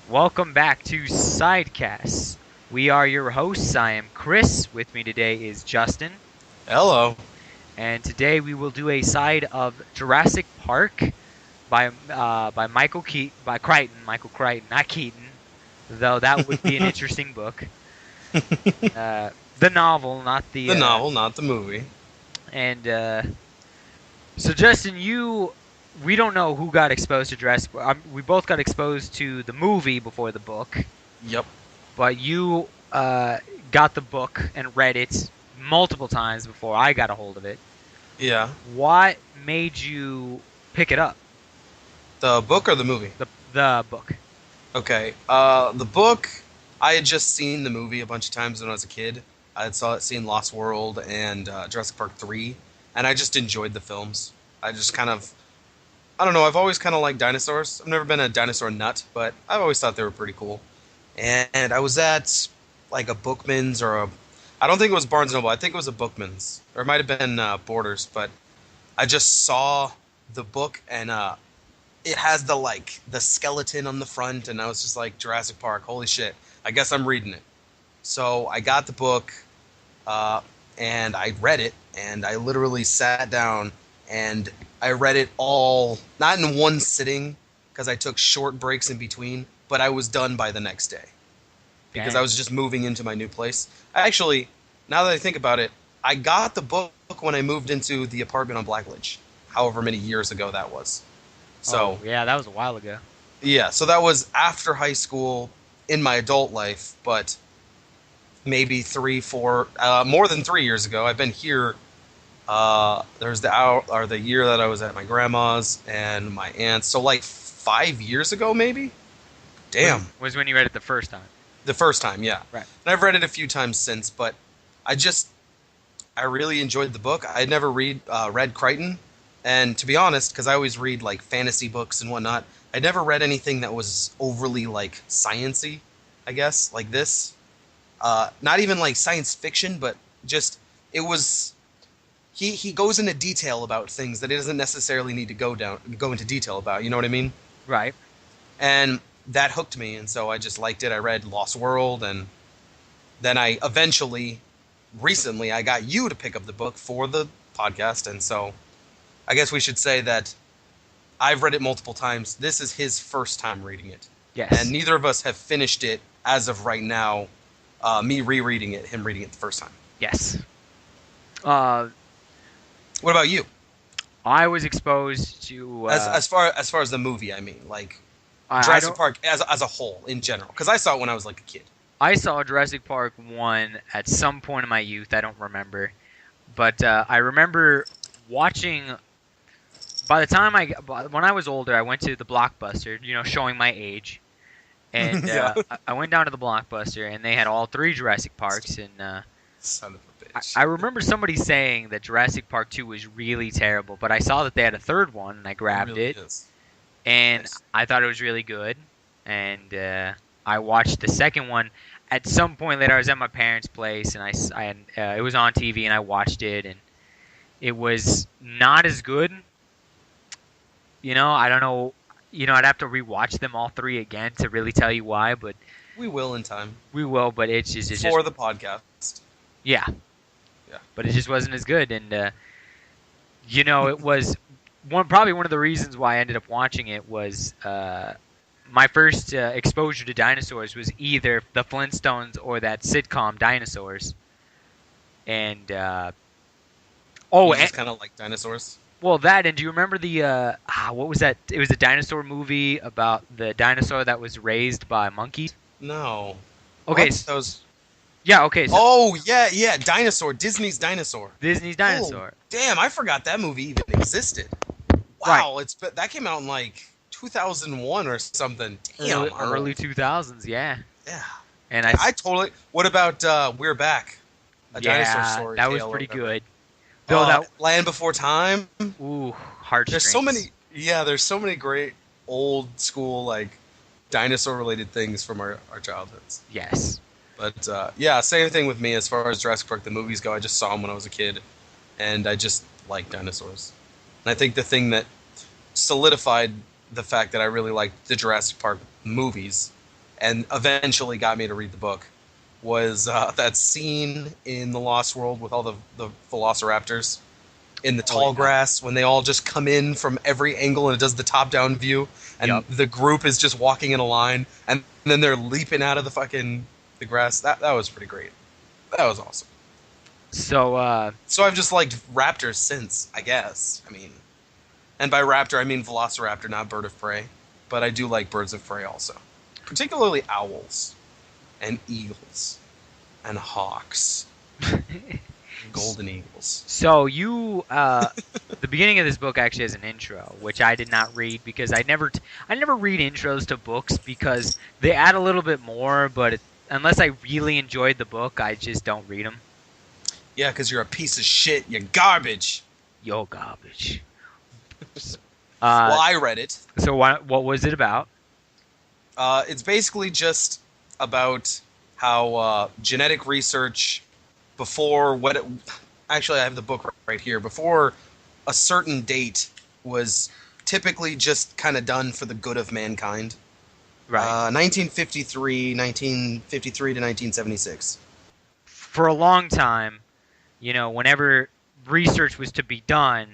Welcome back to Sidecasts. We are your hosts. I am Chris. With me today is Justin. Hello. And today we will do a side of Jurassic Park by Michael Crichton, not Keaton, though that would be an interesting book. The novel, not the The novel, not the movie. and so Justin, we don't know who got exposed to Jurassic Park. We both got exposed to the movie before the book. Yep. But you got the book and read it multiple times before I got a hold of it. Yeah. What made you pick it up? The book or the movie? The book. Okay. The book, I had just seen the movie a bunch of times when I was a kid. I had seen Lost World and Jurassic Park 3, and I just enjoyed the films. I just kind of, I don't know, I've always kind of liked dinosaurs. I've never been a dinosaur nut, but I've always thought they were pretty cool. And I was at like a Bookman's I don't think it was Barnes& Noble. I think it was a Bookman's, or it might have been Borders. But I just saw the book, and it has the skeleton on the front, and I was just like, Jurassic Park, holy shit! I guess I'm reading it. So I got the book, and I read it, and I literally sat down and I read it all, not in one sitting, because I took short breaks in between, but I was done by the next day because Dang. I was just moving into my new place. Actually, now that I think about it, I got the book when I moved into the apartment on Blackledge, however many years ago that was. So, Yeah, that was a while ago. yeah, so that was after high school in my adult life, but maybe 3, 4, more than 3 years ago. I've been here. There's the year that I was at my grandma's and my aunt's. So like 5 years ago, maybe. Damn. Was when you read it the first time. The first time, yeah. Right. And I've read it a few times since, but I really enjoyed the book. I never read Crichton, and to be honest, because I always read like fantasy books and whatnot, I never read anything that was overly like science-y, I guess, like this. Not even like science fiction, but just it was. He goes into detail about things that he doesn't necessarily need to go into detail about. You know what I mean? Right. And that hooked me, and so I just liked it. I read Lost World, and then recently, I got you to pick up the book for the podcast, and so I guess we should say that I've read it multiple times. This is his first time reading it. Yes. And neither of us have finished it as of right now, me rereading it, him reading it the first time. Yes. Uh, What about you? I was exposed to As far as the movie, I mean, like I Jurassic don't. Park as a whole in general, because I saw it when I was like a kid. I saw Jurassic Park 1 at some point in my youth. I don't remember. But I remember watching. When I was older, I went to the Blockbuster, showing my age. And Yeah. I went down to the Blockbuster, and they had all three Jurassic Parks. And Son of a bitch. I remember somebody saying that Jurassic Park 2 was really terrible. But I saw that they had a third one, and I grabbed really it. is. And Nice. I thought it was really good. And I watched the second one at some point later. I was at my parents' place, and it was on TV, and I watched it, and it was not as good. I don't know. I'd have to rewatch them all three again to really tell you why, but We will in time we will. But it's just for the podcast. yeah, Yeah. but it just wasn't as good, and it was probably one of the reasons why I ended up watching it was my first exposure to dinosaurs was either the Flintstones or that sitcom Dinosaurs, and You just kind of like dinosaurs. well, that, and do you remember what was that? It was a dinosaur movie about the dinosaur that was raised by monkeys. No. Okay, What? That was. yeah, okay, so Oh yeah, Dinosaur. Disney's Dinosaur. Disney's Dinosaur. Oh, damn, I forgot that movie even existed. Wow, that came out in like 2001 or something. Damn, Early 2000s, yeah. Yeah. And I totally. What about We're Back? A dinosaur story. that was tale or pretty whatever. good. Though Land Before Time. ooh, heartstrings. There's so many. Yeah, there's so many great old school like dinosaur related things from our childhoods. Yes. But yeah, same thing with me as far as Jurassic Park the movies go. I just saw them when I was a kid, and I just like dinosaurs. And I think the thing that solidified the fact that I really liked the Jurassic Park movies and eventually got me to read the book was that scene in the Lost World with all the velociraptors in the Oh tall yeah. grass when they all just come in from every angle and it does the top down view and Yep. the group is just walking in a line and then they're leaping out of the grass. That was pretty great. That was awesome. So So I've just liked raptors since, I guess. I mean, and by raptor I mean velociraptor, not bird of prey. But I do like birds of prey also, particularly owls and eagles and hawks, golden eagles. So you, the beginning of this book actually has an intro, which I did not read because I never read intros to books because they add a little bit more. But unless I really enjoyed the book, I just don't read them. Yeah, because you're a piece of shit. You're garbage. Yo, garbage. Well, Uh, I read it. so what was it about? It's basically just about how genetic research before what it, actually I have the book right here. Before a certain date was typically just kind of done for the good of mankind. Right. 1953 to 1976. For a long time, whenever research was to be done,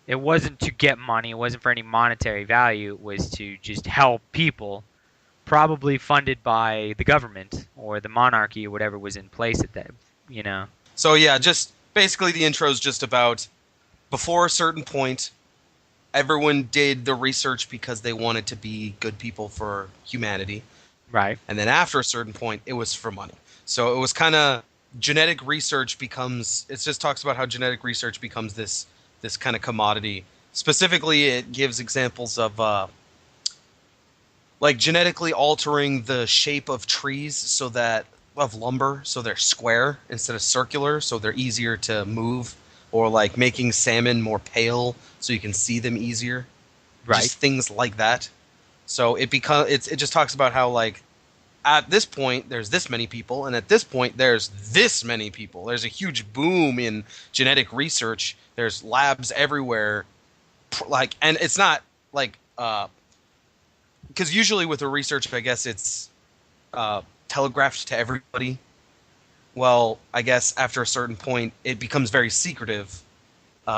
it wasn't to get money. It wasn't for any monetary value. It was to just help people, probably funded by the government or the monarchy or whatever was in place at that. So yeah, just basically the intro is just about before a certain point, everyone did the research because they wanted to be good people for humanity. Right. And then after a certain point, it was for money. So it was kind of genetic research becomes. It just talks about how genetic research becomes this kind of commodity. Specifically, it gives examples of like genetically altering the shape of trees so that of lumber so they're square instead of circular, so they're easier to move, or like making salmon more pale so you can see them easier. Right. Just things like that. So it just talks about how like at this point there's this many people and at this point there's this many people. There's a huge boom in genetic research. There's labs everywhere like and it's not like because usually with the research I guess it's telegraphed to everybody. Well, I guess after a certain point it becomes very secretive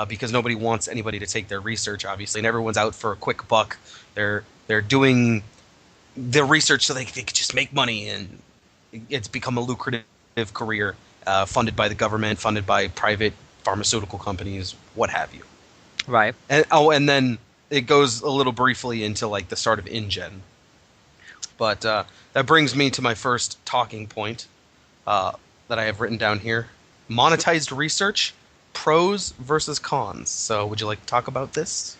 because nobody wants anybody to take their research, obviously, and everyone's out for a quick buck. They're doing the research so they could just make money, and it's become a lucrative career, funded by the government, funded by private pharmaceutical companies, what have you. Right. And then it goes a little briefly into like the start of InGen. But that brings me to my first talking point that I have written down here: monetized research. Pros versus cons. So, would you like to talk about this?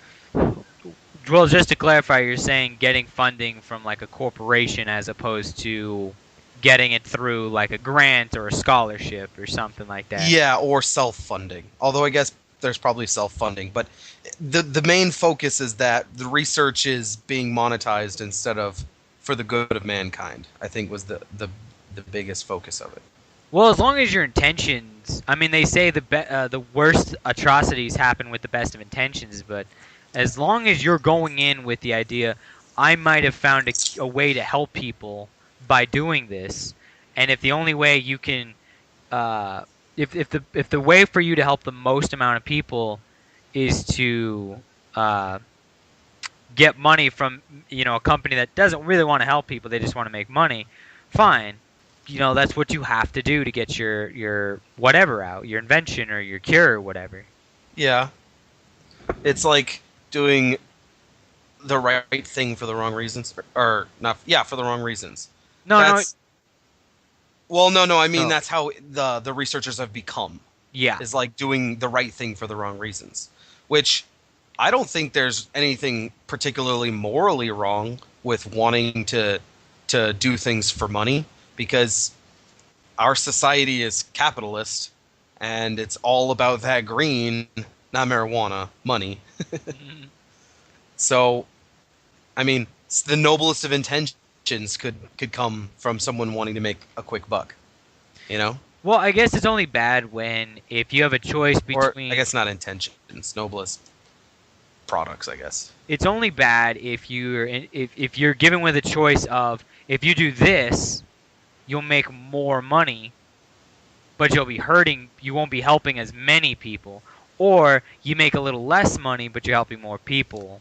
Well, just to clarify, you're saying getting funding from like a corporation as opposed to getting it through like a grant or a scholarship or something like that. Yeah, or self-funding. Although I guess there's probably self-funding, but the main focus is that the research is being monetized instead of for the good of mankind. I think was the biggest focus of it. Well, as long as your intentions, I mean, they say the worst atrocities happen with the best of intentions, but as long as you're going in with the idea, I might have found a way to help people by doing this, and if the only way you can, if the way for you to help the most amount of people is to get money from a company that doesn't really want to help people, they just want to make money, fine. That's what you have to do to get your whatever out, your invention or your cure or whatever. Yeah. It's like doing the right thing for the wrong reasons. Or not, yeah, for the wrong reasons. No, that's, Well, no, I mean, no. that's how the researchers have become. Yeah. Is like doing the right thing for the wrong reasons. Which I don't think there's anything particularly morally wrong with wanting to do things for money. Because our society is capitalist, and it's all about that green, not marijuana, money. So, I mean, the noblest of intentions could come from someone wanting to make a quick buck, you know? Well, I guess it's only bad if you have a choice Or, between. I guess not intentions, noblest products, I guess. it's only bad if if you're given with a choice of, if you do this, you'll make more money, but you won't be helping as many people, or you make a little less money, but you're helping more people.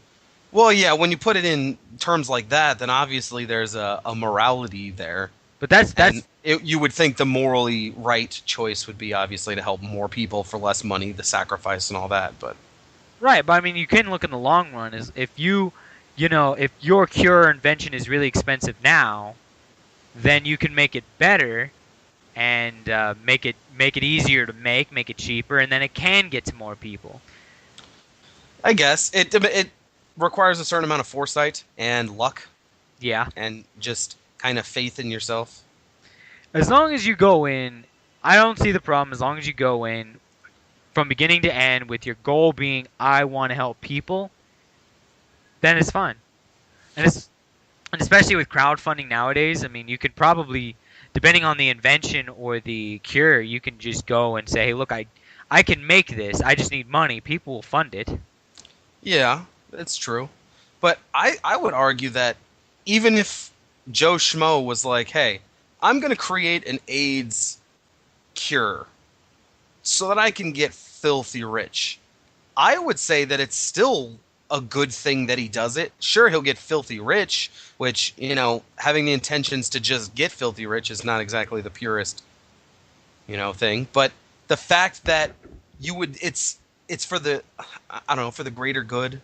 Well, yeah, when you put it in terms like that, then obviously there's a morality there. But that's And you would think the morally right choice would be obviously to help more people for less money, the sacrifice and all that. But right. But I mean, you can look in the long run. Is if if your cure or invention is really expensive now, then you can make it better and make it easier to make it cheaper, and then it can get to more people. I guess it requires a certain amount of foresight and luck Yeah. and just kind of faith in yourself. As long as you go in, I don't see the problem. As long as you go in from beginning to end with your goal being, I want to help people, then it's fine. And especially with crowdfunding nowadays, I mean, you could probably, depending on the invention or the cure, you can just go and say, hey, look, I can make this. I just need money. People will fund it. Yeah, that's true. But I would argue that even if Joe Schmo was like, hey, I'm going to create an AIDS cure so that I can get filthy rich, I would say that it's still a good thing that he does it. Sure, he'll get filthy rich, which, having the intentions to just get filthy rich is not exactly the purest, thing. But the fact that it's for the, I don't know, for the greater good.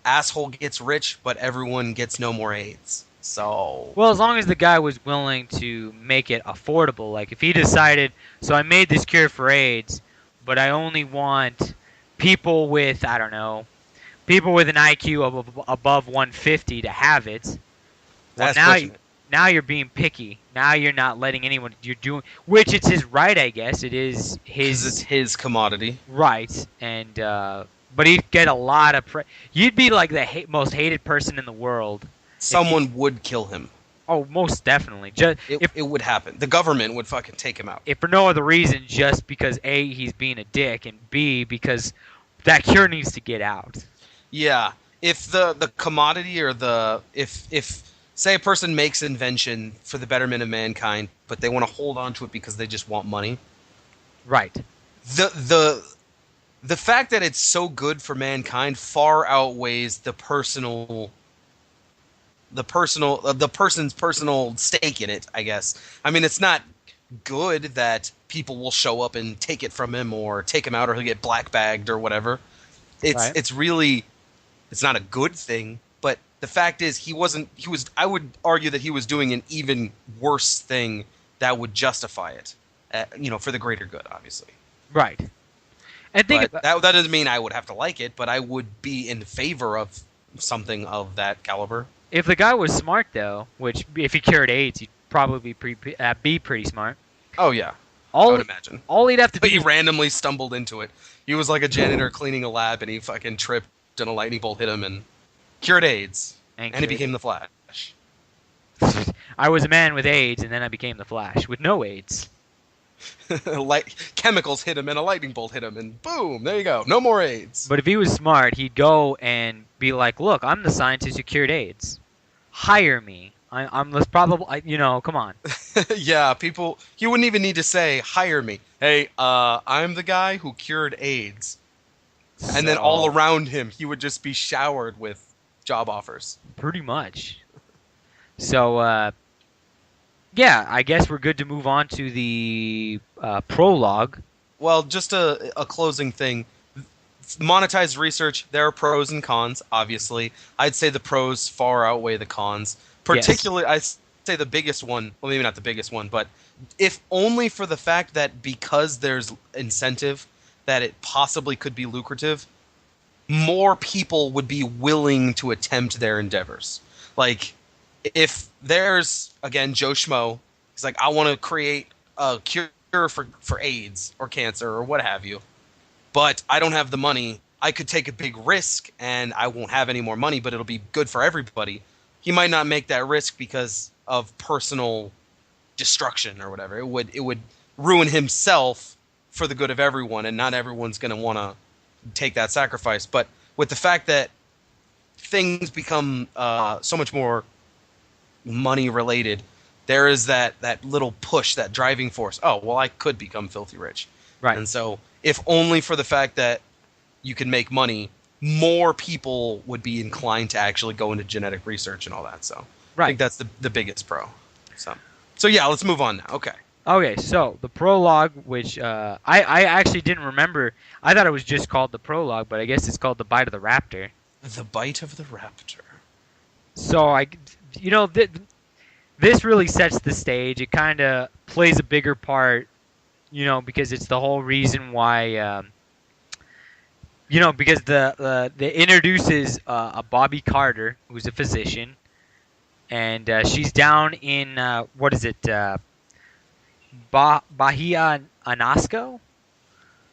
Asshole gets rich, but everyone gets no more AIDS. So, Well, as long as the guy was willing to make it affordable. Like, if he decided, so I made this cure for AIDS, but I only want people with, I don't know, people with an IQ of above 150 to have it. Well, that's pushing it. now you're being picky. Now you're not letting anyone. You're doing, which it's his right, I guess. It is Because it's his his commodity. right, and but he'd get a lot of. You'd be like the most hated person in the world. Someone would kill him. Oh, most definitely. Just It would happen. The government would fucking take him out. if for no other reason, just because A, he's being a dick, and B, because that cure needs to get out. Yeah. If the commodity or if say a person makes an invention for the betterment of mankind, but they want to hold on to it because they just want money. Right. The fact that it's so good for mankind far outweighs the person's personal stake in it, I guess. I mean, it's not good that people will show up and take it from him or take him out or he'll get black bagged or whatever. Right. It's not a good thing, but the fact is I would argue that he was doing an even worse thing that would justify it. For the greater good, obviously. Right. And think But that doesn't mean I would have to like it, but I would be in favor of something of that caliber. if the guy was smart, though, which if he cured AIDS, he'd probably be pretty smart. Oh yeah, I All would imagine. all he'd have to But do he is randomly stumbled into it. He was like a janitor cleaning a lab, and he fucking tripped, and a lightning bolt hit him, and cured AIDS, and he became the Flash. I was a man with AIDS, and then I became the Flash with no AIDS. Chemicals hit him, and a lightning bolt hit him, and boom, there you go, no more AIDS. But if he was smart, he'd go and be like, "Look, I'm the scientist who cured AIDS. Hire me. I'm the probable. Come on." Yeah, people. He wouldn't even need to say, "Hire me." Hey, I'm the guy who cured AIDS, and then all around him, he would just be showered with job offers. Pretty much. So, yeah, I guess we're good to move on to the prologue. Well, just a closing thing. Monetized research, there are pros and cons, obviously. I'd say the pros far outweigh the cons. Particularly, I say the biggest one, well, maybe not the biggest one, but if only for the fact that because there's incentive that it possibly could be lucrative, more people would be willing to attempt their endeavors. Like, if there's, again, Joe Schmo, he's like, I want to create a cure for AIDS or cancer or what have you, but I don't have the money. I could take a big risk and I won't have any more money, but it'll be good for everybody. He might not make that risk because of personal destruction or whatever. It would ruin himself for the good of everyone, and not everyone's going to want to take that sacrifice. But with the fact that things become so much more money related, there is that little push, that driving force. Oh, well, I could become filthy rich. Right. And so, if only for the fact that you can make money, more people would be inclined to actually go into genetic research and all that. So, I Right. think that's the biggest pro. So yeah, let's move on now. Okay. Okay, so the prologue, which I actually didn't remember. I thought it was just called the prologue, but I guess it's called the Bite of the Raptor. The Bite of the Raptor. So you know, this really sets the stage. It kind of plays a bigger part, you know, because it's the whole reason why, you know, because the introduces a Bobby Carter, who's a physician, and she's down in what is it, Bahia Anasco,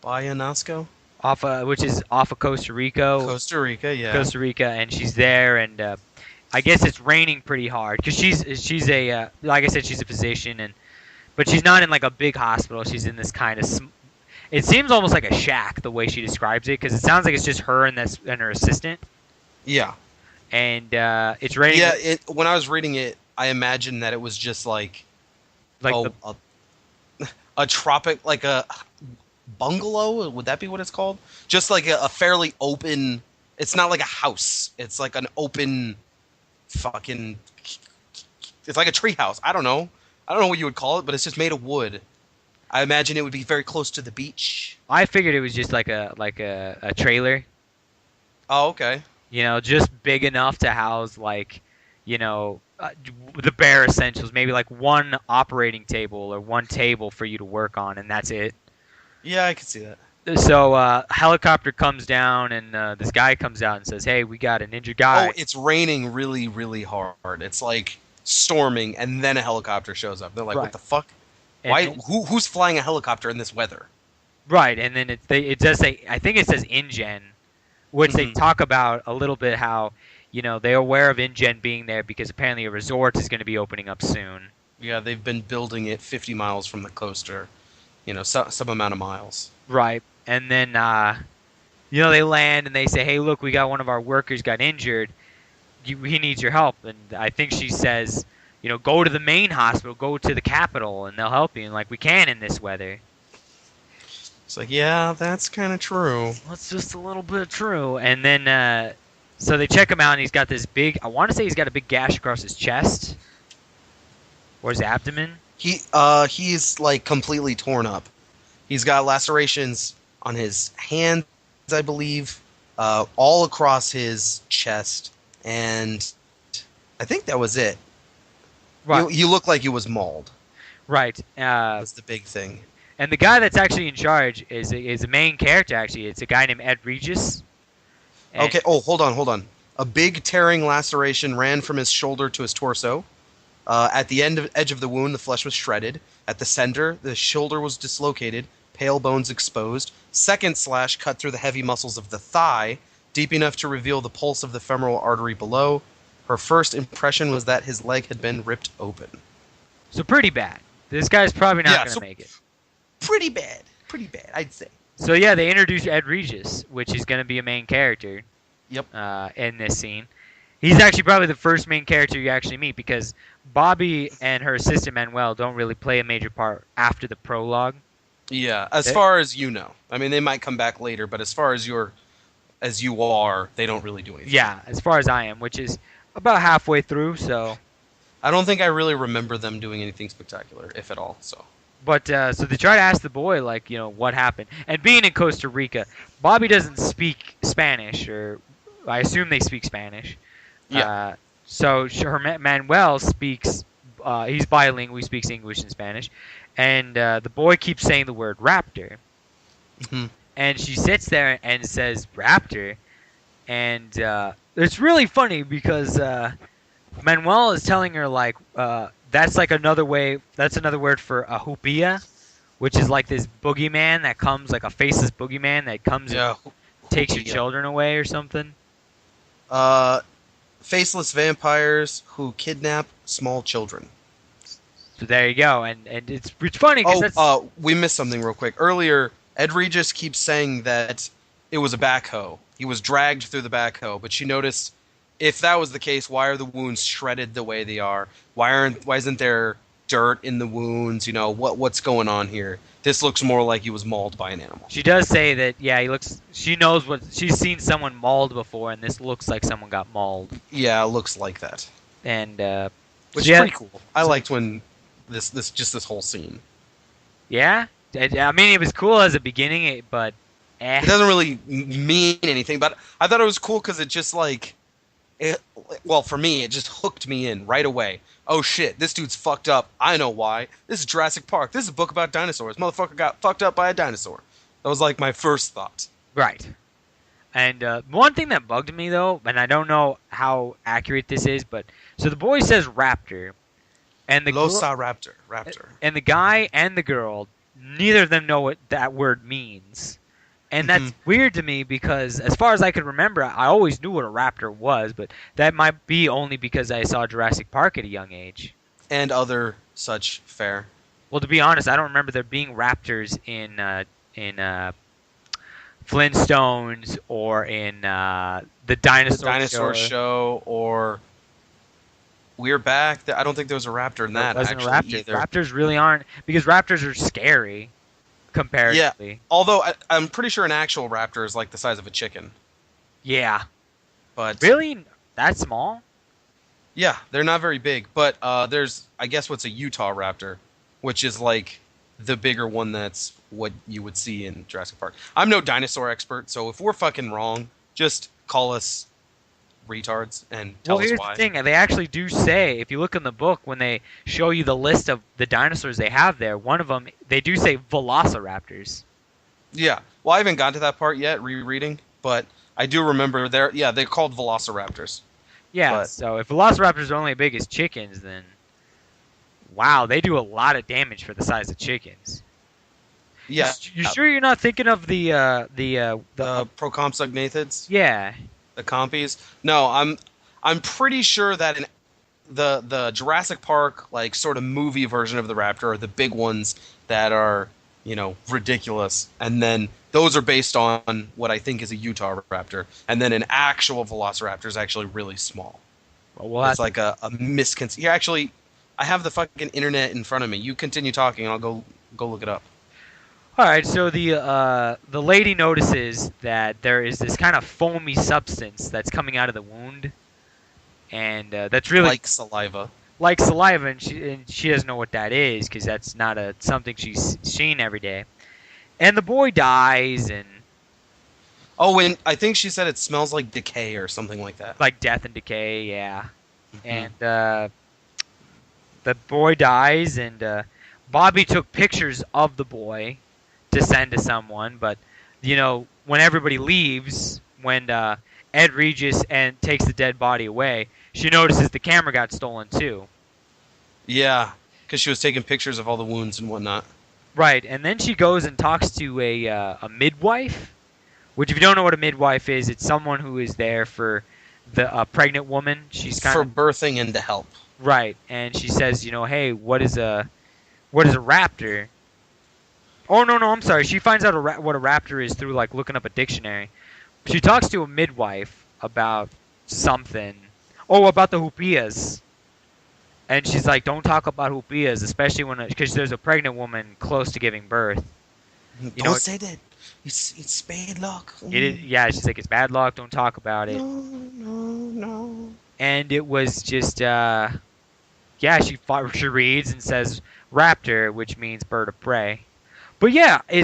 Bayanasco? which is off of Costa Rica. Costa Rica, yeah. Costa Rica, and she's there, and I guess it's raining pretty hard because she's a like I said, she's a physician, but she's not in like a big hospital. She's in this kind of it seems almost like a shack the way she describes it, because it sounds like it's just her and her assistant, Yeah. and it's raining. Yeah, when I was reading it, I imagined that it was just like like a tropic, like a bungalow. Would that be what it's called? Just like a fairly open. It's not like a house. It's like an open, fucking. It's like a tree house. I don't know. I don't know what you would call it, but it's just made of wood. I imagine it would be very close to the beach. I figured it was just like a trailer, Oh, okay. you know, just big enough to house like, you know, the bare essentials, maybe like one operating table or one table for you to work on, and that's it. Yeah, I could see that. So helicopter comes down, and this guy comes out and says, "Hey, we got an injured guy." Oh, it's raining really, really hard. It's like storming, and then a helicopter shows up. They're like, Right. "What the fuck? And- Why? Who's flying a helicopter in this weather?" Right, and then it does say, I think it says InGen, which they Mhm. talk about a little bit how, you know, they're aware of InGen being there because apparently a resort is going to be opening up soon. Yeah, they've been building it 50 miles from the coast, or some amount of miles. Right, and then you know, they land and they say, "Hey, look, we got one of our workers got injured. He needs your help." And I think she says, you know, go to the main hospital, go to the capital, and they'll help you. And like, we can in this weather. It's like, yeah, that's kind of true. That's just a little bit true. And then, so they check him out, and he's got this big. I want to say he's got a big gash across his chest or his abdomen. He's like completely torn up. He's got lacerations on his hands, I believe, all across his chest, and I think that was it. Right. He looked like he was mauled. Right. That's the big thing. And the guy that's actually in charge is a main character. Actually, it's a guy named Ed Regis. And- Okay. Oh, hold on. A big tearing laceration ran from his shoulder to his torso. At the edge of the wound, the flesh was shredded. At the center, the shoulder was dislocated, pale bones exposed. Second slash cut through the heavy muscles of the thigh, deep enough to reveal the pulse of the femoral artery below. Her first impression was that his leg had been ripped open. So pretty bad. This guy's probably not Yeah, going to so- make it. Pretty bad, I'd say. So yeah, they introduce Ed Regis, which is going to be a main character. Yep. In this scene, he's actually probably the first main character you actually meet, because Bobby and her assistant Manuel don't really play a major part after the prologue. Yeah, as far as you know. I mean, they might come back later, but as far as you are, they don't really do anything. Yeah, as far as I am, which is about halfway through. So, I don't think I really remember them doing anything spectacular, if at all. So. but so they try to ask the boy, like, you know, what happened. And being in Costa Rica, Bobby doesn't speak Spanish, or I assume they speak Spanish. Yeah. So Manuel speaks. He's bilingual. He speaks English and Spanish. And the boy keeps saying the word raptor. Mhm. And she sits there and says raptor. And it's really funny because Manuel is telling her, like, that's like another way. That's another word for a hupia, which is like this boogeyman that comes, like a faceless boogeyman that comes Yeah. and takes your Hupia. children away or something. Faceless vampires who kidnap small children. So there you go. And it's funny because We missed something real quick. Earlier, Ed Regis keeps saying that it was a backhoe. He was dragged through the backhoe, but she noticed if that was the case, why are the wounds shredded the way they are? Why isn't there dirt in the wounds? What's going on here? This looks more like he was mauled by an animal. She does say that, yeah, he looks. She knows what she's seen someone mauled before, and this looks like someone got mauled. Yeah, it looks like that. And Which so is yeah, pretty cool. I liked when this whole scene. yeah. I mean, it was cool as a beginning, but It doesn't really mean anything, but I thought it was cool because it just well, for me, it just hooked me in right away. Oh shit, this dude's fucked up. I know why. This is Jurassic Park. This is a book about dinosaurs. Motherfucker got fucked up by a dinosaur. That was like my first thought. right. And one thing that bugged me though, and I don't know how accurate this is, but so the boy says raptor, and the Raptor. and the guy and the girl, neither of them know what that word means. And that's weird to me because, as far as I could remember, I always knew what a raptor was, but that might be only because I saw Jurassic Park at a young age. And other such fare. Well, to be honest, I don't remember there being raptors in Flintstones or in the Dinosaur show or We're Back. I don't think there was a raptor in that Wasn't a actually raptor. either. Raptors really aren't, because raptors are scary comparatively. Yeah, although I'm pretty sure an actual raptor is like the size of a chicken. Yeah. But Really? That small? yeah, they're not very big. But there's, I guess, what's a Utah raptor, which is like the bigger one. That's what you would see in Jurassic Park. I'm no dinosaur expert, so if we're fucking wrong, just call us retards and tell us Here's why. the thing. They actually do say, if you look in the book, when they show you the list of the dinosaurs they have there, one of them, they do say velociraptors. Yeah, well, I haven't gotten to that part yet, rereading, but I do remember they're called velociraptors. Yeah, But- so if velociraptors are only as big as chickens, then wow, they do a lot of damage for the size of chickens. Yeah, You sure you're not thinking of the the Procompsognathids, yeah. the compies. No, I'm pretty sure that in the Jurassic Park like sort of movie version of the raptor are the big ones that are ridiculous, and then those are based on what I think is a Utah raptor, and then an actual velociraptor is actually really small. Well, It's like a misconception. Here, actually, I have the fucking internet in front of me. You continue talking, and I'll go look it up. all right. So the lady notices that there is this kind of foamy substance that's coming out of the wound, and that's really Like saliva. like saliva, and she doesn't know what that is because that's not something she's seen every day. And the boy dies, and Oh, and I think she said it smells like decay or something like that. like death and decay, yeah. Mhm. And the boy dies, and Bobby took pictures of the boy to send to someone, but when everybody leaves, when Ed Regis and takes the dead body away, she notices the camera got stolen too. Yeah, because she was taking pictures of all the wounds and whatnot. Right, and then she goes and talks to a midwife, which, if you don't know what a midwife is, it's someone who is there for the pregnant woman. She's kind For of birthing and to help. right, and she says, hey, what is a raptor? Oh no, I'm sorry. She finds out what a raptor is through like looking up a dictionary. She talks to a midwife about something. Oh, about the hupillas. And she's like, don't talk about hupillas, especially because there's a pregnant woman close to giving birth. Don't say that. It's bad luck. Yeah, she's like, it's bad luck. Don't talk about it. No. And it was just, yeah, she reads and says raptor, which means bird of prey. But yeah, were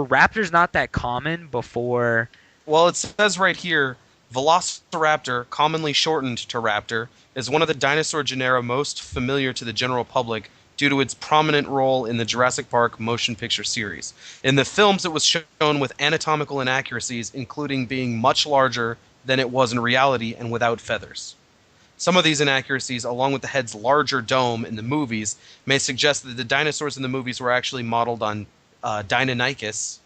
raptors not that common before? Well, it says right here, Velociraptor, commonly shortened to raptor, is one of the dinosaur genera most familiar to the general public due to its prominent role in the Jurassic Park motion picture series. In the films, it was shown with anatomical inaccuracies, including being much larger than it was in reality and without feathers. Some of these inaccuracies, along with the head's larger dome in the movies, may suggest that the dinosaurs in the movies were actually modeled on Deinonychus.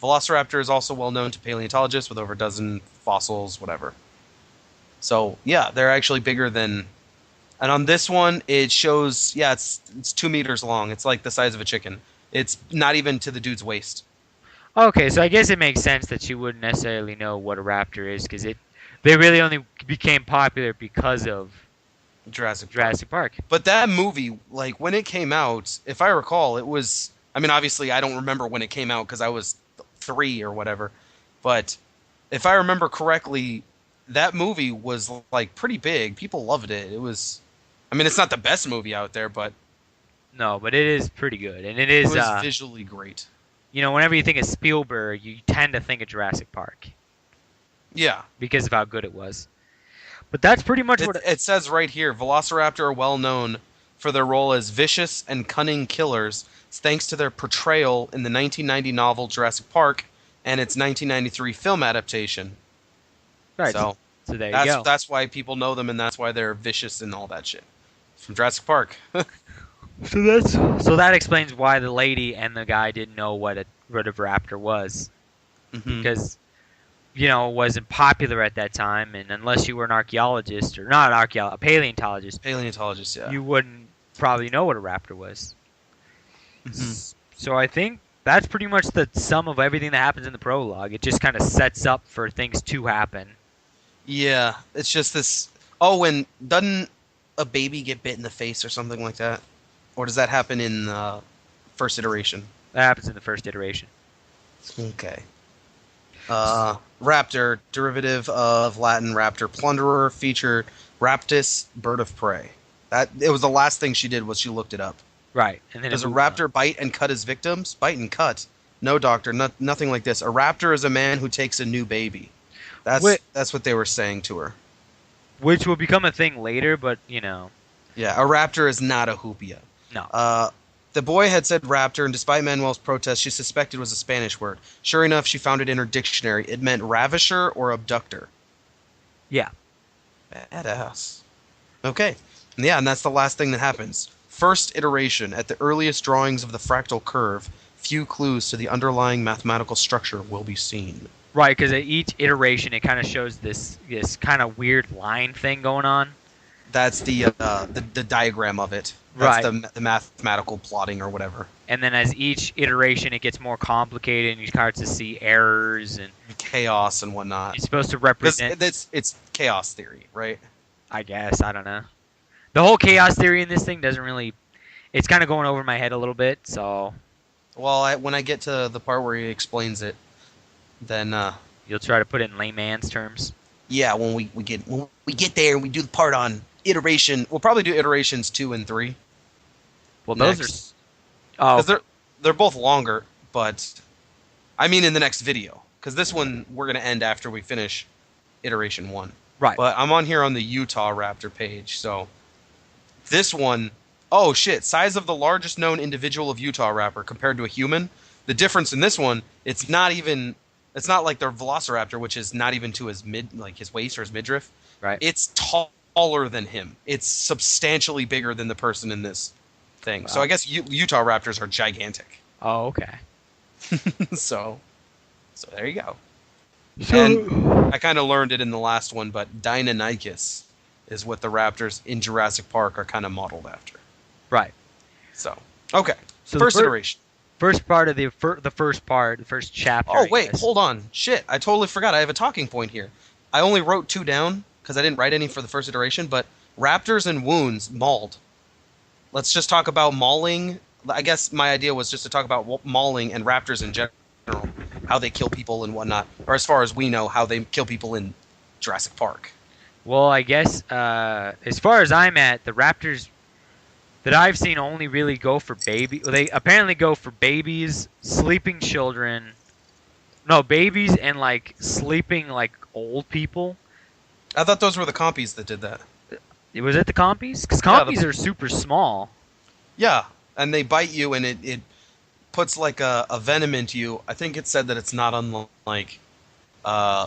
Velociraptor is also well known to paleontologists with over a dozen fossils, whatever. So, yeah, they're actually bigger than... And on this one, it shows, it's 2 meters long. It's like the size of a chicken. It's not even to the dude's waist. Okay, so I guess it makes sense that she wouldn't necessarily know what a raptor is because they really only became popular because of Jurassic Park. Jurassic Park. But that movie, like when it came out, if I recall, it was. I mean, obviously, I don't remember when it came out because I was 3 or whatever. But if I remember correctly, that movie was like pretty big. People loved it. It was. I mean, it's not the best movie out there, but No, but it is pretty good, and it it is. was visually great. Whenever you think of Spielberg, you tend to think of Jurassic Park Yeah. because of how good it was. But that's pretty much It, what. it says right here, Velociraptor are well known for their role as vicious and cunning killers, thanks to their portrayal in the 1990 novel Jurassic Park and its 1993 film adaptation. Right. So So there you go. that's why people know them, and that's why they're vicious and all that shit. From Jurassic Park. So that explains why the lady and the guy didn't know what a raptor was Hmm. because it wasn't popular at that time, and unless you were an archaeologist or not an archaeologist, a paleontologist, Paleontologist, yeah. you wouldn't probably know what a raptor was. Hmm. So I think that's pretty much the sum of everything that happens in the prologue. It just kind of sets up for things to happen. Yeah, it's just this. Oh, and doesn't a baby get bit in the face or something like that? Or does that happen in the first iteration? That happens in the first iteration. Okay. Raptor, derivative of Latin raptor, plunderer, featured raptus, bird of prey. That it was the last thing she did was she looked it up. Right. And then Does it a moves on. raptor bite and cut his victims? Bite and cut? No, doctor, nothing like this. A raptor is a man who takes a new baby. That's what they were saying to her. Which will become a thing later, but Yeah, a raptor is not a hoopia. no. The boy had said raptor, and despite Manuel's protest, she suspected it was a Spanish word. Sure enough, she found it in her dictionary. It meant ravisher or abductor. Yeah. Badass. Okay. Yeah, and that's the last thing that happens. First iteration. At the earliest drawings of the fractal curve, few clues to the underlying mathematical structure will be seen. Right, because at each iteration, it kind of shows this kind of weird line thing going on. That's the diagram of it. That's the mathematical plotting or whatever. And then as each iteration, it gets more complicated, and you start to see errors, and Chaos and whatnot. you're supposed to represent. It's chaos theory, right? I guess I don't know. The whole chaos theory in this thing doesn't really. It's kind of going over my head a little bit. So Well, when I get to the part where he explains it, then you'll try to put it in layman's terms. yeah, when we get there and we do the part on iteration, we'll probably do iterations 2 and 3. Well, Next. those are. Because they're both longer, but I mean in the next video. Because this one we're gonna end after we finish iteration 1. Right. But I'm on here on the Utah Raptor page, so this one, oh shit, size of the largest known individual of Utah Raptor compared to a human. The difference in this one, it's not like the Velociraptor, which is not even to his his waist or his midriff. Right. It's taller than him. It's substantially bigger than the person in this thing. Wow. So I guess Utah Raptors are gigantic. Oh, okay. so there you go. So, And I kind of learned it in the last one, but Deinonychus is what the raptors in Jurassic Park are kind of modeled after. right. So, okay. So First the iteration. First part of the first chapter. Oh, I wait, guess. hold on. Shit, I totally forgot. I have a talking point here. I only wrote 2 down because I didn't write any for the first iteration, but raptors and wounds mauled. Let's just talk about mauling. I guess my idea was just to talk about mauling and raptors in general, how they kill people and whatnot, or as far as we know, how they kill people in Jurassic Park. Well, I guess as far as I'm at, the raptors that I've seen only really go for baby. They apparently go for babies, sleeping children. No, babies and like sleeping like old people. I thought those were the compies that did that. Was it the compies? Because Yeah, compies are super small. Yeah, and they bite you, and it puts like a venom into you. I think it said that it's not unlike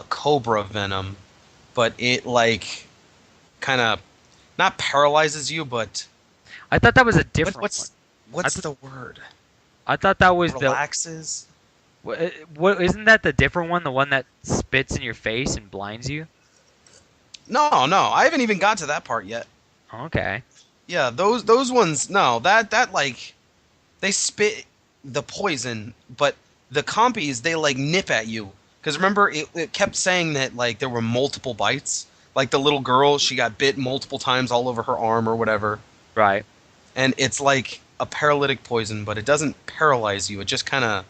cobra venom, but it like kind of not paralyzes you, but I thought that was a different one. what's the word? I thought that was Relaxes. What isn't that the different one? The one that spits in your face and blinds you? No, I haven't even got to that part yet. Okay. Yeah, those ones. No, that like they spit the poison, but the compies, they like nip at you. Because remember, it kept saying that like there were multiple bites. Like the little girl, she got bit multiple times all over her arm or whatever. Right. And it's like a paralytic poison, but it doesn't paralyze you. It just kind of.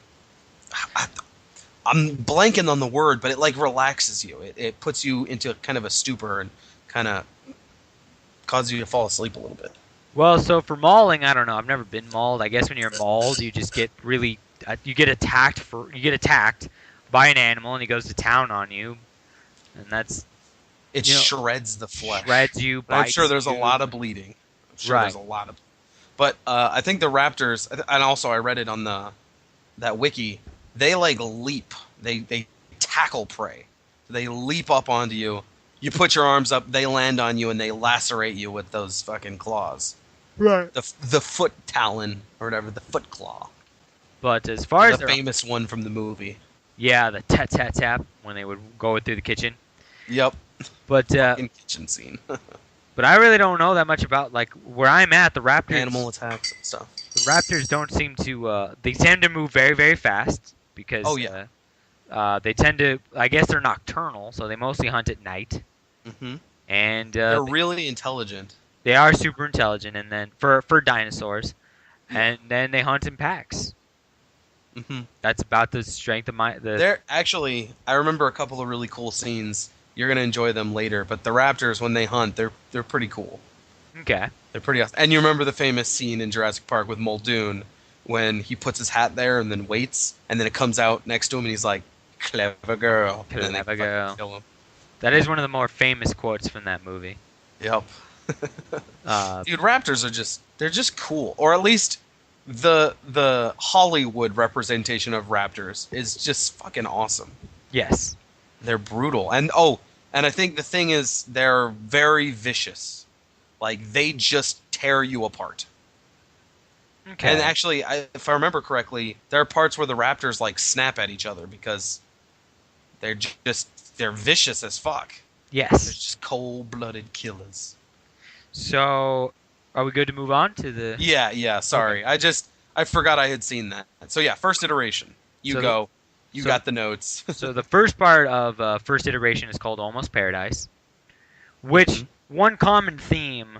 I'm blanking on the word, but it like relaxes you. It puts you into kind of a stupor and kind of causes you to fall asleep a little bit. Well, so for mauling, I don't know. I've never been mauled. I guess when you're mauled, you just get really you get attacked by an animal and he goes to town on you, and that's It shreds the flesh. shreds you, I'm bites sure there's a you. lot of bleeding. I'm sure Right. there's a lot of. But I think the raptors, and also I read it on that wiki. They like leap. They tackle prey. They leap up onto you. You put your arms up. They land on you and they lacerate you with those fucking claws. Right. The foot talon or whatever, the foot claw. But as far as The famous one from the movie. yeah, the tap tap tap when they would go through the kitchen. Yep. But In kitchen scene. but I really don't know that much about like where I'm at. The Raptors, Animal attacks and stuff. the Raptors don't seem to. They tend to move very very fast because. Oh, yeah. They tend to. I guess they're nocturnal, so they mostly hunt at night. Hmm. And They're really intelligent. they are super intelligent, and then for dinosaurs, and then they hunt in packs. Hmm. That's about the strength of my. They're actually. I remember a couple of really cool scenes. You're gonna enjoy them later, but the raptors when they hunt, they're pretty cool. Okay. They're pretty awesome. And you remember the famous scene in Jurassic Park with Muldoon when he puts his hat there and then waits, and then it comes out next to him, and he's like, "Clever girl." And then they Clever fucking girl. kill him. That is one of the more famous quotes from that movie. Yep. Uh, Dude, raptors are they're just cool. Or at least the Hollywood representation of raptors is just fucking awesome. yes. They're brutal. And I think the thing is they're very vicious. Like they just tear you apart. Okay. And actually, if I remember correctly, there are parts where the raptors like snap at each other because they're vicious as fuck. They're Yes. just cold-blooded killers. So, are we good to move on to the? Yeah, sorry. Okay. I forgot I had seen that. So yeah, first iteration. You So go. You so- got the notes. So the first part of first iteration is called Almost Paradise, which Mhm. one common theme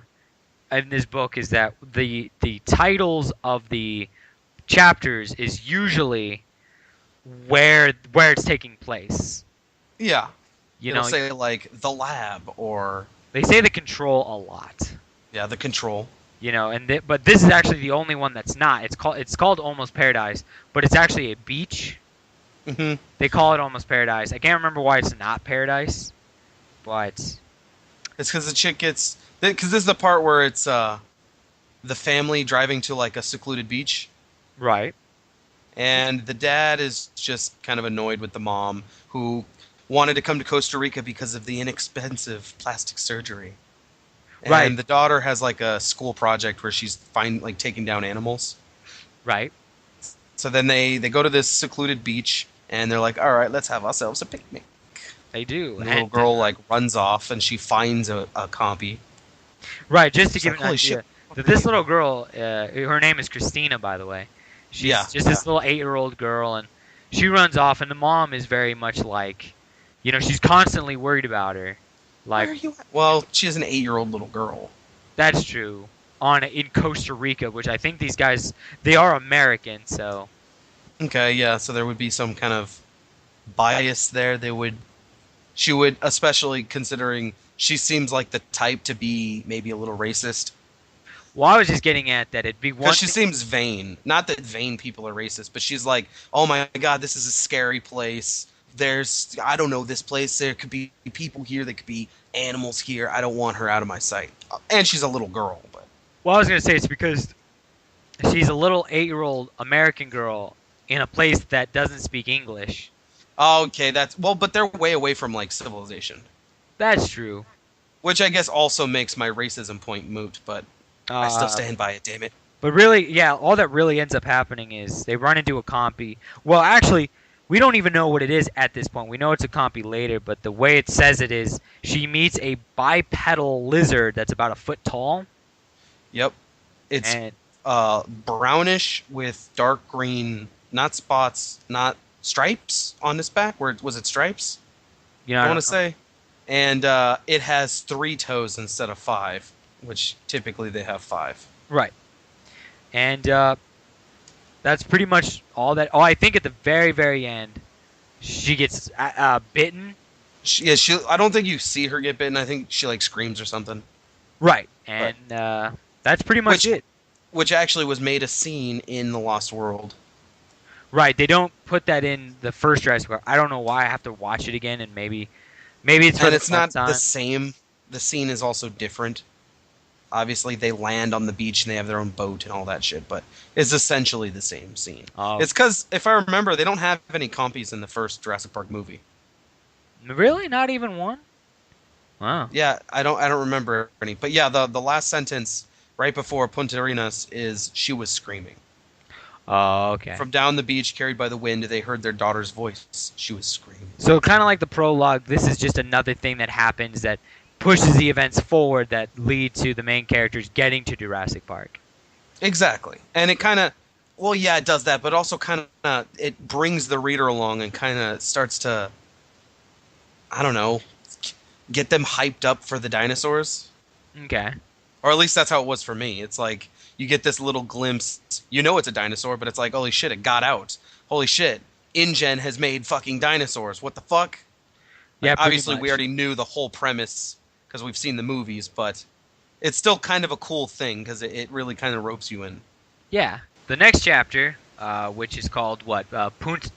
in this book is that the titles of the chapters is usually where it's taking place. Yeah. You It'll know, say like the lab or they say the control a lot. yeah, the control. You know, but this is actually the only one that's not. It's called Almost Paradise, but it's actually a beach. Hmm. They call it Almost Paradise. I can't remember why it's not Paradise, but It's because the chick gets because this is the part where it's the family driving to like a secluded beach, right. and the dad is just kind of annoyed with the mom who wanted to come to Costa Rica because of the inexpensive plastic surgery. And Right. the daughter has like a school project where she's taking down animals. Right. So then they go to this secluded beach and they're like, all right, let's have ourselves a picnic. They do. And the little girl like runs off and she finds a compy. Right, just to It's give like, an holy idea. shit. That this little girl, her name is Christina, by the way. She's Yeah, just this little 8-year-old girl, and she runs off, and the mom is very much like, you know, she's constantly worried about her. Where are Like, you at? Well, she is an 8-year-old little girl. that's true. In Costa Rica, which I think these guys, they are American, so. Okay, yeah, so there would be some kind of bias there. She would, especially considering she seems like the type to be maybe a little racist. Well, I was just getting at that it'd be one. Because she seems vain. Not that vain people are racist, but she's like, oh my god, this is a scary place. I don't know this place. There could be people here. There could be animals here. I don't want her out of my sight. And she's a little girl, but Well, I was gonna say it's because she's a little 8-year-old American girl in a place that doesn't speak English. okay, but they're way away from like civilization, That's true. which I guess also makes my racism point moot. But I still Uh, stand by it. Damn it. But really, yeah, all that really ends up happening is they run into a compy. Well, actually, we don't even know what it is at this point. We know it's a compy later, but the way it says it is she meets a bipedal lizard that's about a foot tall. Yep, it's And brownish with dark green, not spots, not stripes on its back. Where was it stripes? You know, I want to say, and it has 3 toes instead of 5, which typically they have 5. right. And that's pretty much all that. Oh, I think at the very, very end, she gets bitten. I don't think you see her get bitten. I think she like screams or something. Right. But And that's pretty much which it. which actually was made a scene in the Lost World. Right. They don't put that in the first Jurassic Park. I don't know why. I have to watch it again, and maybe it's for And the it's fun not the time. same. The scene is also different. Obviously, they land on the beach and they have their own boat and all that shit, but it's essentially the same scene. Oh, It's because, if I remember, they don't have any compies in the first Jurassic Park movie. really? Not even one? Wow. Yeah, I don't remember any. But yeah, the last sentence right before Punta Arenas is she was screaming. Oh, okay. From down the beach, carried by the wind, they heard their daughter's voice. She was screaming. So kind of like the prologue, this is just another thing that happens that pushes the events forward that lead to the main characters getting to Jurassic Park. Exactly. And it kind of, well, yeah, it does that, but also kind of, it brings the reader along and kind of starts to, I don't know, get them hyped up for the dinosaurs. Okay. Or at least that's how it was for me. It's like, you get this little glimpse, you know it's a dinosaur, but it's like, holy shit, it got out. Holy shit, InGen has made fucking dinosaurs. What the fuck? Yeah, Like, pretty obviously, much. we already knew the whole premise because we've seen the movies, but it's still kind of a cool thing because it really kind of ropes you in. Yeah. The next chapter, which is called what? Punta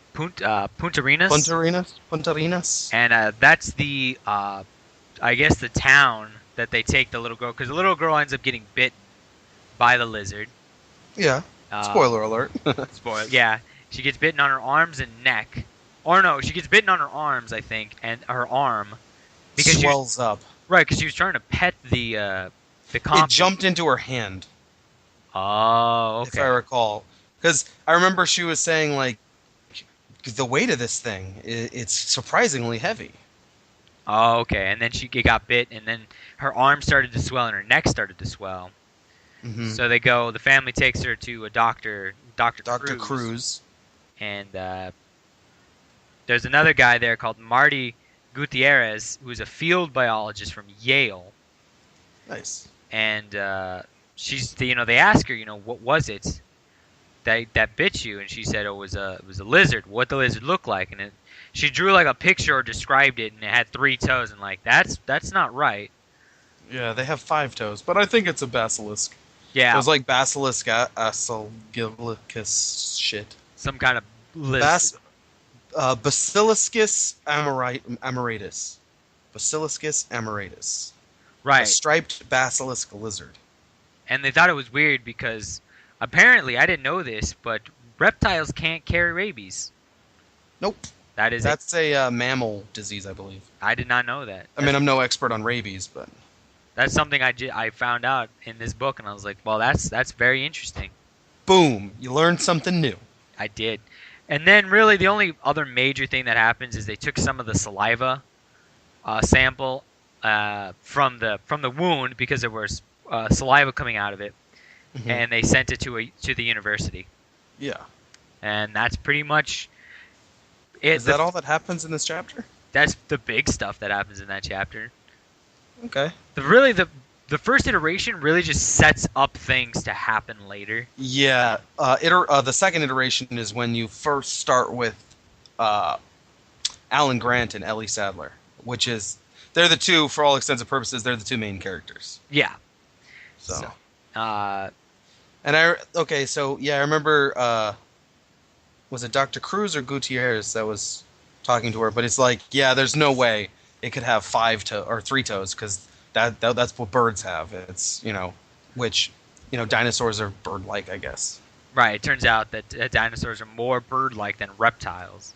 Punta Arenas? And that's the, I guess, the town that they take the little girl, because the little girl ends up getting bitten by the lizard. Yeah. Spoiler alert. Spoil. Yeah, she gets bitten on her arms and neck, or no, she gets bitten on her arms, I think, and her arm because Swells up. right, because she was trying to pet the It comp. jumped into her hand, Oh, if I okay. recall. Because I remember she was saying, like, the weight of this thing, it's surprisingly heavy. Oh, okay. And then she got bit, and then her arm started to swell and her neck started to swell. Mm-hmm. So they go. The family takes her to a doctor, Dr. Dr. Cruz. and there's another guy there called Marty Gutierrez, who's a field biologist from Yale. Nice. And she's, they ask her, what was it that bit you? And she said it was a lizard. What the lizard looked like, and she drew like a picture or described it, and it had 3 toes, and like that's not right. Yeah, they have 5 toes, but I think it's a basilisk. Yeah, It was like Basilisk Asalgilicus shit. some kind of lizard. Basiliscus amaratus. Basiliscus amaratus. A Right. striped basilisk lizard. And they thought it was weird because apparently, I didn't know this, but reptiles can't carry rabies. Nope. That's That's a mammal disease, I believe. I did not know that. I mean, I'm no expert on rabies, but That's something I found out in this book, and I was like, well, that's very interesting. boom, you learned something new. I did. And then really the only other major thing that happens is they took some of the saliva sample from the wound because there was saliva coming out of it, Mhm. and they sent it to the university. Yeah. And that's pretty much it. Is that all that happens in this chapter? That's the big stuff that happens in that chapter. Okay. The first iteration really just sets up things to happen later. Yeah. The second iteration is when you first start with Alan Grant and Ellie Sadler, which is they're the two, for all extents and purposes, they're the 2 main characters. Yeah. So. Uh, And I remember. Was it Dr. Cruz or Gutierrez that was talking to her? But it's like, yeah, there's no way it could have 5 or 3 toes because that's what birds have. It's which dinosaurs are bird-like, I guess. right. It turns out that dinosaurs are more bird-like than reptiles.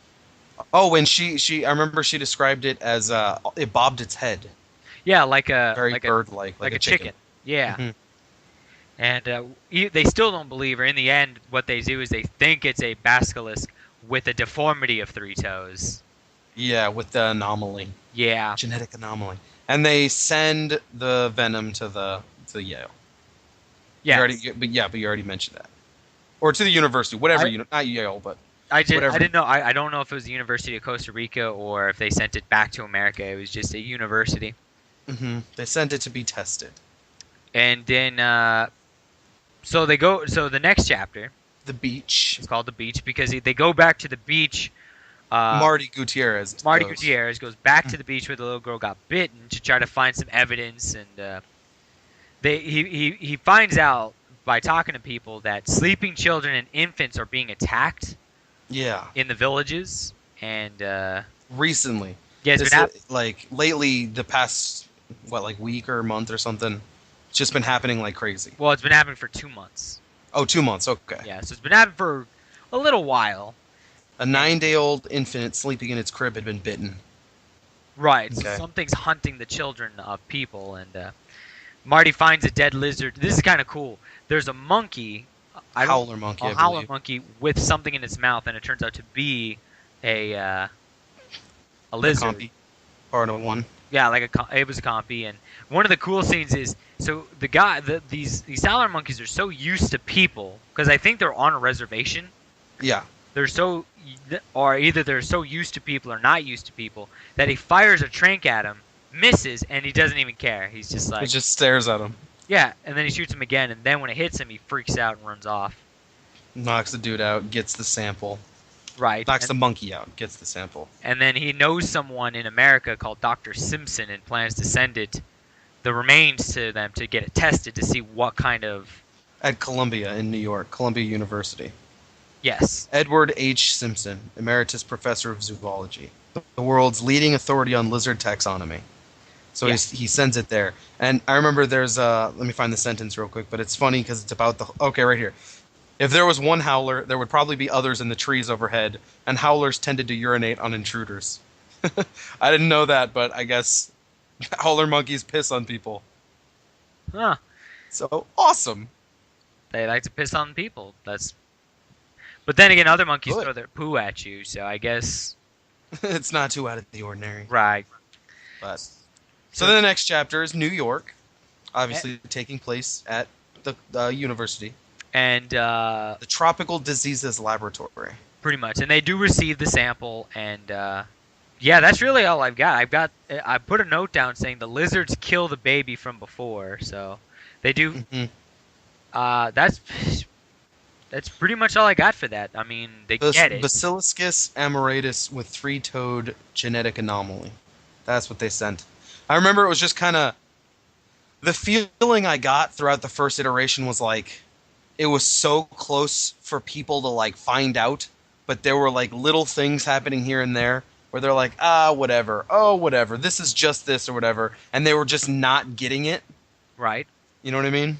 Oh, and I remember she described it as it bobbed its head, Yeah, like a very bird-like, like a a chicken. Yeah. Mhm. And they still don't believe her. In the end, what they do is they think it's a basilisk with a deformity of 3 toes. Yeah, with the anomaly, Yeah. genetic anomaly, and they send the venom to Yale. Yeah. But you already mentioned that, or to the university, whatever. Not Yale, but I Whatever. didn't know. I don't know if it was the University of Costa Rica or if they sent it back to America. It was just a university. They sent it to be tested. And then so they go. So the next chapter The beach. is called The Beach because they go back to the beach. Marty Gutierrez. Marty Gutierrez goes back to the beach where the little girl got bitten to try to find some evidence, and he finds out by talking to people that sleeping children and infants are being attacked. Yeah. In the villages, and Recently. yeah, it's been like lately, the past like week or month or something, it's just been happening like crazy. well, it's been happening for 2 months. Oh, 2 months. Okay. Yeah, so it's been happening for a little while. A 9-day-old infant sleeping in its crib had been bitten. Right. Okay. So something's hunting the children of people, and Marty finds a dead lizard. This is kind of cool. There's a monkey. Howler monkey. A howler monkey with something in its mouth, and it turns out to be a lizard. A compy. Part of one. Yeah, it was a compy, and one of the cool scenes is so these howler monkeys are so used to people because I think they're on a reservation. Yeah. Either they're so used to people or not used to people that he fires a trank at him, misses, and he doesn't even care. He's just like It just stares at him. yeah, and then he shoots him again, and then when it hits him, he freaks out and runs off. Knocks the dude out, gets the sample. Right. Knocks the monkey out, gets the sample. And then he knows someone in America called Dr. Simpson and plans to send the remains to them to get it tested to see what kind of... At Columbia in New York, Columbia University. Yes. Edward H. Simpson, Emeritus Professor of Zoology, the world's leading authority on lizard taxonomy. So Yeah. he sends it there. And I remember there's let me find the sentence real quick, but it's funny because it's about okay, right here. If there was one howler, there would probably be others in the trees overhead, and howlers tended to urinate on intruders. I didn't know that, but I guess howler monkeys piss on people. Huh. So awesome. They like to piss on people. But then again, other monkeys Good. throw their poo at you, so I guess... It's not too out of the ordinary. Right. But so then the next chapter is New York, obviously taking place at the university. And The Tropical Diseases Laboratory. pretty much. And they do receive the sample, and yeah, that's really all I've got. I put a note down saying the lizards kill the baby from before, so they do. Mm-hmm. That's pretty much all I got for that. I mean, they get it. Basiliscus amoratus with 3-toed genetic anomaly. That's what they sent. I remember it was just kind of... The feeling I got throughout the first iteration was like... It was so close for people to like find out, but there were like little things happening here and there where they're like, whatever, oh, whatever, this is just this or whatever, and they were just not getting it. Right. You know what I mean?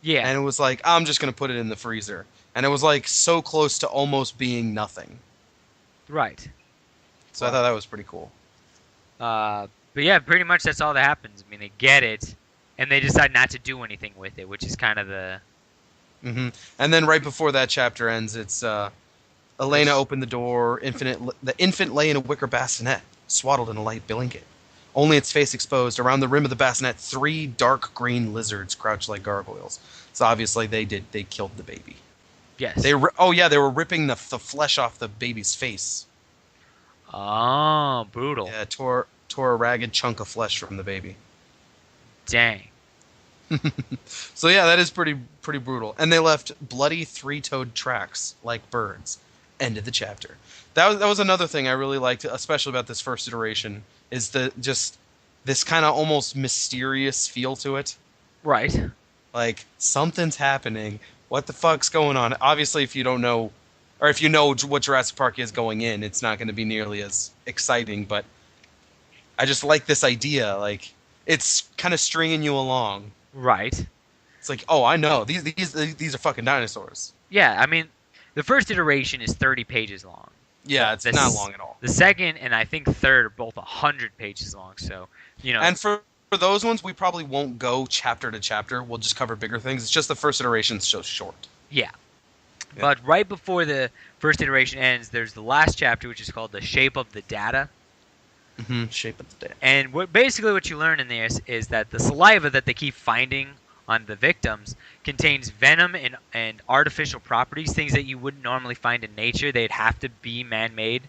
Yeah. And it was like, I'm just going to put it in the freezer. And it was like so close to almost being nothing. Right. So I thought that was pretty cool. But yeah, pretty much that's all that happens. I mean, they get it, and they decide not to do anything with it, which is kind of the... Mm-hmm. And then right before that chapter ends, it's Elena opened the door. The infant lay in a wicker bassinet, swaddled in a light blanket. Only its face exposed. Around the rim of the bassinet, 3 dark green lizards crouched like gargoyles. So obviously they killed the baby. Yes. They were ripping the flesh off the baby's face. Oh, brutal. Yeah, tore a ragged chunk of flesh from the baby. Dang. So yeah, that is pretty brutal. And they left bloody 3-toed tracks like birds. End of the chapter. That was another thing I really liked, especially about this first iteration, is just this kind of almost mysterious feel to it. Right. Like something's happening. What the fuck's going on? Obviously, if you don't know, or if you know what Jurassic Park is going in, it's not going to be nearly as exciting. But I just like this idea. Like it's kind of stringing you along. Right. It's like, oh, I know. These are fucking dinosaurs. Yeah, I mean, the first iteration is 30 pages long. Yeah, it's not long at all. The second and I think third are both 100 pages long, so, you know. And for those ones, we probably won't go chapter to chapter. We'll just cover bigger things. It's just the first iteration's so short. Yeah. But right before the first iteration ends, there's the last chapter, which is called The Shape of the Data. Mm-hmm. Shape of the Data. And what you learn in this is that the saliva that they keep finding on the victims contains venom and artificial properties, things that you wouldn't normally find in nature. They'd have to be man-made,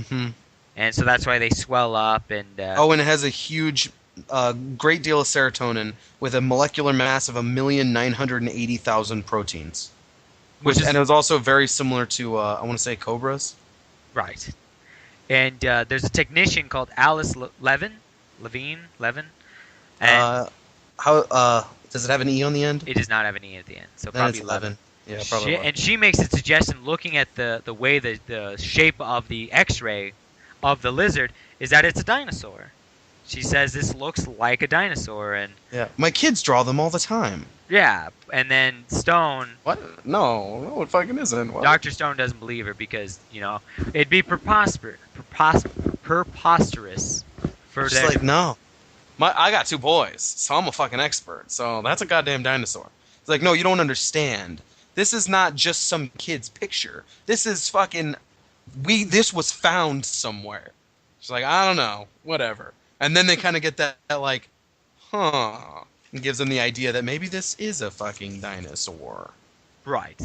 Hmm. and so that's why they swell up and Oh, and it has a huge, great deal of serotonin with a molecular mass of 1,980,000 proteins. which And is it was also very similar to, I want to say, cobras. right. And there's a technician called Alice Levine, and Uh, how does it have an E on the end? it does not have an E at the end, so Then probably it's 11. 11. Yeah, probably 11. And she makes a suggestion, looking at the way the shape of the X-ray of the lizard is that it's a dinosaur. She says this looks like a dinosaur, and Yeah, my kids draw them all the time. yeah. And then Stone, What? No, it fucking isn't. What? Dr. Stone doesn't believe her because it'd be preposterous for She's them. like, no. I got 2 boys, so I'm a fucking expert. So that's a goddamn dinosaur. It's like, no, you don't understand. This is not just some kid's picture. This is fucking. This was found somewhere. She's like, I don't know, whatever. And then they kind of get that like, huh. It gives them the idea that maybe this is a fucking dinosaur. Right.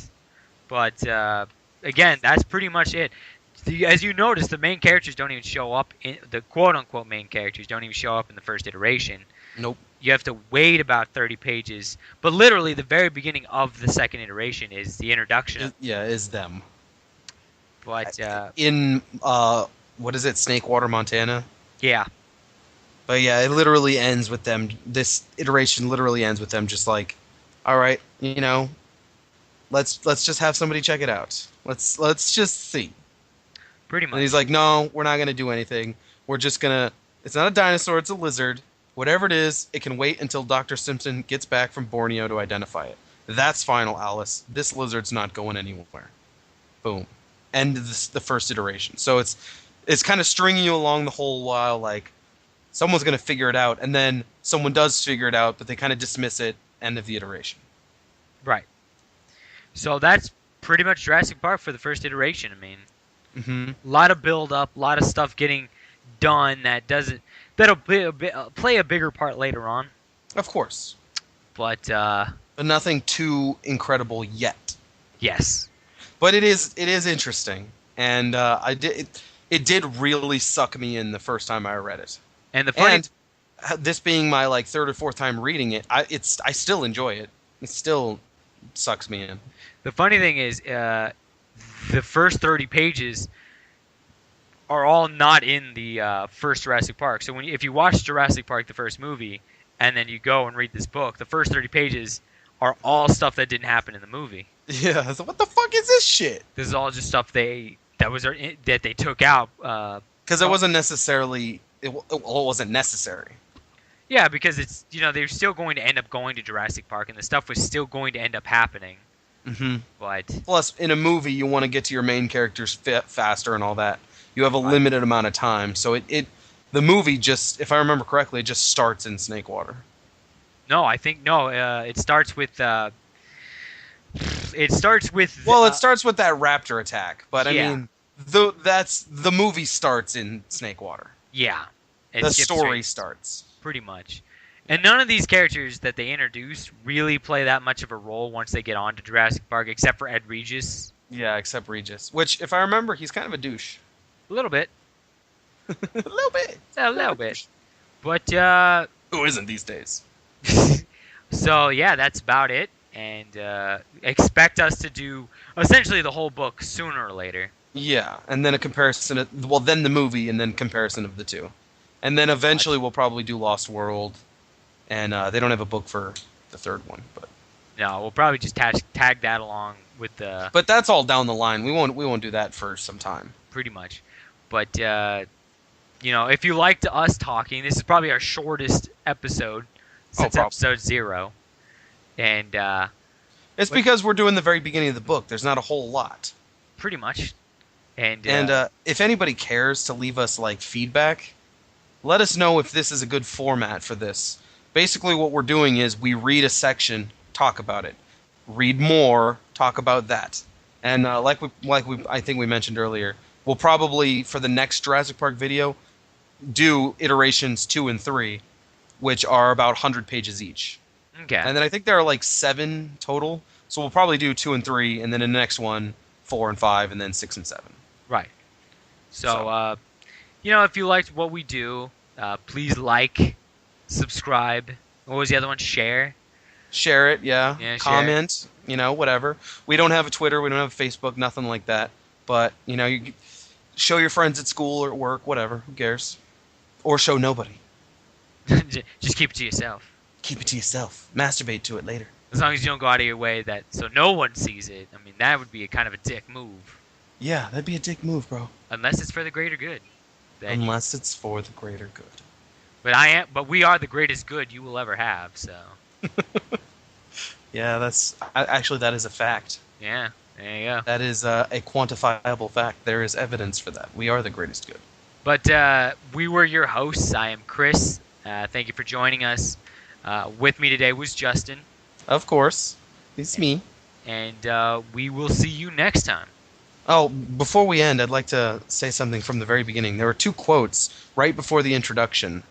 But again, that's pretty much it. As you notice, the main characters don't even show up in the quote-unquote main characters don't even show up in the first iteration. Nope. You have to wait about 30 pages. But literally, the very beginning of the second iteration is the introduction. Is them. But In what is it, Snakewater, Montana? yeah, But yeah, it literally ends with them. This iteration literally ends with them just like, all right, let's just have somebody check it out. Let's just see. pretty And much. he's like, no, we're not gonna do anything. We're just gonna. It's not a dinosaur. It's a lizard. Whatever it is, it can wait until Dr. Simpson gets back from Borneo to identify it. That's final, Alice. This lizard's not going anywhere. Boom. End of the first iteration. So it's kind of stringing you along the whole while, like someone's gonna figure it out, and then someone does figure it out, but they kind of dismiss it. End of the iteration. Right. So that's pretty much Jurassic Park for the first iteration. I mean, Mm-hmm. a lot of build-up, a lot of stuff getting done that'll play a bigger part later on. Of course, But but nothing too incredible yet. yes, But it is interesting, and it did really suck me in the first time I read it. and the funny And this being my like 3rd or 4th time reading it, I still enjoy it. It still sucks me in. the funny thing is, the first 30 pages are all not in the first Jurassic Park. So if you watch Jurassic Park, the first movie, and then you go and read this book, the first 30 pages are all stuff that didn't happen in the movie. Yeah. So what the fuck is this shit? This is all just stuff that they took out. Because it wasn't necessarily. It wasn't necessary. Yeah, because it's they're still going to end up going to Jurassic Park, and the stuff was still going to end up happening. Mm-hmm. But Plus, in a movie, you want to get to your main characters faster and all that. You have a limited amount of time, so the movie just, if I remember correctly, it just starts in Snakewater. no, I think no. It starts with. It starts with. Well, it starts with that raptor attack, but Yeah. I mean, the movie starts in Snakewater. Yeah. It The skips story straight, starts. pretty much. And none of these characters that they introduce really play that much of a role once they get on to Jurassic Park, except for Ed Regis. Yeah, except Regis, which, if I remember, he's kind of a douche. A little bit. A little bit. A little bit. But, Who isn't these days? so, yeah, that's about it. And expect us to do essentially the whole book sooner or later. Yeah, and then a comparison of, well, then the movie, and then comparison of the two. And then eventually we'll probably do Lost World, and they don't have a book for the 3rd one, but No, we'll probably just tag that along with the... but that's all down the line. We won't do that for some time. Pretty much. But, if you liked us talking, this is probably our shortest episode since probably. episode 0. And It's because we're doing the very beginning of the book. There's not a whole lot. pretty much. And if anybody cares to leave us like feedback, let us know if this is a good format for this. Basically, what we're doing is we read a section, talk about it. Read more, talk about that. And like we I think we mentioned earlier, we'll probably for the next Jurassic Park video do iterations 2 and 3, which are about 100 pages each. Okay. And then I think there are like 7 total. So we'll probably do 2 and 3, and then in the next one, 4 and 5, and then 6 and 7. Right. So, So if you liked what we do, please like, subscribe. What was the other one? Share. share it, yeah. Yeah, share. Comment, whatever. We don't have a Twitter, we don't have a Facebook, nothing like that. But you show your friends at school or at work, whatever. Who cares? Or show nobody. Just keep it to yourself. Keep it to yourself. Masturbate to it later. As long as you don't go out of your way so no one sees it. I mean, that would be a kind of a dick move. Yeah, that'd be a dick move, bro. Unless it's for the greater good. Unless it's for the greater good. But we are the greatest good you will ever have. So. Yeah, actually that is a fact. Yeah, there you go. That is a quantifiable fact. There is evidence for that. We are the greatest good. But we were your hosts. I am Chris. Thank you for joining us. With me today was Justin. Of course. It's me. And we will see you next time. Oh, before we end, I'd like to say something from the very beginning. There were 2 quotes right before the introduction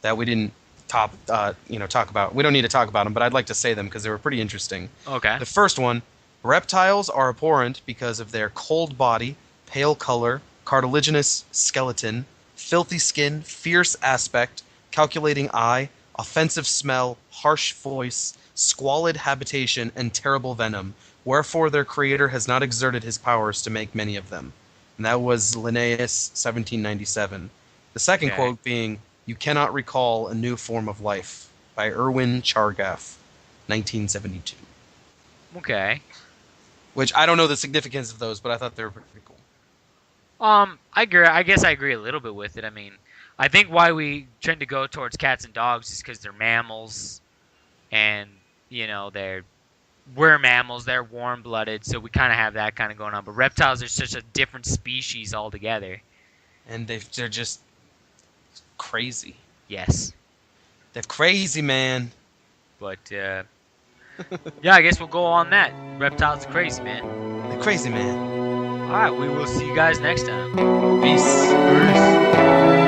that we didn't talk about. We don't need to talk about them, but I'd like to say them because they were pretty interesting. Okay. The first one, reptiles are abhorrent because of their cold body, pale color, cartilaginous skeleton, filthy skin, fierce aspect, calculating eye, offensive smell, harsh voice, squalid habitation, and terrible venom. Wherefore their creator has not exerted his powers to make many of them. And that was Linnaeus, 1797. The second quote being, "You cannot recall a new form of life," by Irwin Chargaff, 1972. Okay. Which I don't know the significance of those, but I thought they were pretty cool. I agree. I guess I agree a little bit with it. I mean, I think why we tend to go towards cats and dogs is because they're mammals, and we're mammals. They're warm-blooded, so we kind of have that kind of going on. But reptiles are such a different species altogether. And they're just crazy. Yes. They're crazy, man. But yeah, I guess we'll go on that. Reptiles are crazy, man. They're crazy, man. All right, we will see you guys next time. Peace. Peace.